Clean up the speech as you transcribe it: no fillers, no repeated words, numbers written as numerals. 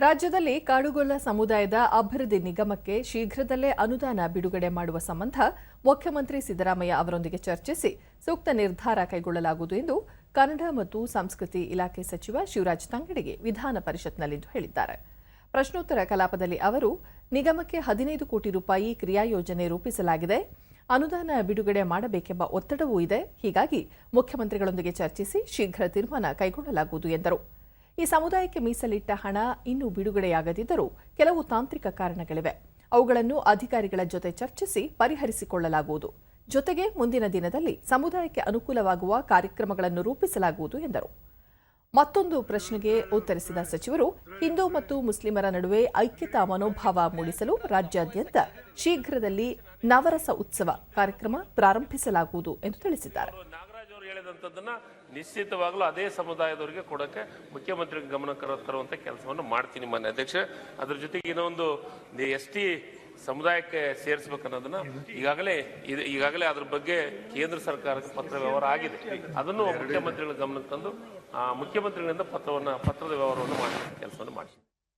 ರಾಜ್ಯದಲ್ಲಿ ಕಾಡುಗೊಲ್ಲ ಸಮುದಾಯದ ಅಭಿವೃದ್ಧಿ ನಿಗಮಕ್ಕೆ ಶೀಘ್ರದಲ್ಲೇ ಅನುದಾನ ಬಿಡುಗಡೆ ಮಾಡುವ ಸಂಬಂಧ ಮುಖ್ಯಮಂತ್ರಿ ಸಿದ್ದರಾಮಯ್ಯ ಅವರೊಂದಿಗೆ ಚರ್ಚಿಸಿ ಸೂಕ್ತ ನಿರ್ಧಾರ ಕೈಗೊಳ್ಳಲಾಗುವುದು ಎಂದು ಕನ್ನಡ ಮತ್ತು ಸಂಸ್ಕೃತಿ ಇಲಾಖೆ ಸಚಿವ ಶಿವರಾಜ್ ತಂಗಡಗಿ ವಿಧಾನ ಪರಿಷತ್ನಲ್ಲಿಂದು ಹೇಳಿದ್ದಾರೆ. ಪ್ರಶ್ನೋತ್ತರ ಕಲಾಪದಲ್ಲಿ ಅವರು ನಿಗಮಕ್ಕೆ 15 ಕೋಟಿ ರೂಪಾಯಿ ಕ್ರಿಯಾಯೋಜನೆ ರೂಪಿಸಲಾಗಿದೆ, ಅನುದಾನ ಬಿಡುಗಡೆ ಮಾಡಬೇಕೆಂಬ ಒತ್ತಡವೂ ಇದೆ, ಹೀಗಾಗಿ ಮುಖ್ಯಮಂತ್ರಿಗಳೊಂದಿಗೆ ಚರ್ಚಿಸಿ ಶೀಘ್ರ ತೀರ್ಮಾನ ಕೈಗೊಳ್ಳಲಾಗುವುದು ಎಂದರು. ಈ ಸಮುದಾಯಕ್ಕೆ ಮೀಸಲಿಟ್ಟ ಹಣ ಇನ್ನೂ ಬಿಡುಗಡೆಯಾಗದಿದ್ದರೂ ಕೆಲವು ತಾಂತ್ರಿಕ ಕಾರಣಗಳಿವೆ, ಅವುಗಳನ್ನು ಅಧಿಕಾರಿಗಳ ಜೊತೆ ಚರ್ಚಿಸಿ ಪರಿಹರಿಸಿಕೊಳ್ಳಲಾಗುವುದು. ಜೊತೆಗೆ ಮುಂದಿನ ದಿನದಲ್ಲಿ ಸಮುದಾಯಕ್ಕೆ ಅನುಕೂಲವಾಗುವ ಕಾರ್ಯಕ್ರಮಗಳನ್ನು ರೂಪಿಸಲಾಗುವುದು ಎಂದರು. ಮತ್ತೊಂದು ಪ್ರಶ್ನೆಗೆ ಉತ್ತರಿಸಿದ ಸಚಿವರು, ಹಿಂದೂ ಮತ್ತು ಮುಸ್ಲಿಮರ ನಡುವೆ ಐಕ್ಯತಾ ಮನೋಭಾವ ಮೂಡಿಸಲು ರಾಜ್ಯಾದ್ಯಂತ ಶೀಘ್ರದಲ್ಲಿ ನವರಸ ಉತ್ಸವ ಕಾರ್ಯಕ್ರಮ ಪ್ರಾರಂಭಿಸಲಾಗುವುದು ಎಂದು ತಿಳಿಸಿದ್ದಾರೆ. ನಿಶ್ಚಿತವಾಗಲೂ ಅದೇ ಸಮುದಾಯದವರಿಗೆ ಕೊಡಕ್ಕೆ ಮುಖ್ಯಮಂತ್ರಿ ಗಮನ ತರುವಂತ ಕೆಲಸವನ್ನು ಮಾಡ್ತೀನಿ ಮಾನ್ಯ ಅಧ್ಯಕ್ಷ. ಅದ್ರ ಜೊತೆಗೆ ಇನ್ನೊಂದು ST ಸಮುದಾಯಕ್ಕೆ ಸೇರಿಸಬೇಕನ್ನೋದನ್ನ ಈಗಾಗಲೇ ಅದ್ರ ಬಗ್ಗೆ ಕೇಂದ್ರ ಸರ್ಕಾರಕ್ಕೆ ಪತ್ರ ವ್ಯವಹಾರ ಆಗಿದೆ. ಅದನ್ನು ಮುಖ್ಯಮಂತ್ರಿಗಳ ಗಮನಕ್ಕೆ ತಂದು ಮುಖ್ಯಮಂತ್ರಿಗಳಿಂದ ಪತ್ರದ ವ್ಯವಹಾರವನ್ನು ಮಾಡಿ ಕೆಲಸವನ್ನು ಮಾಡಿ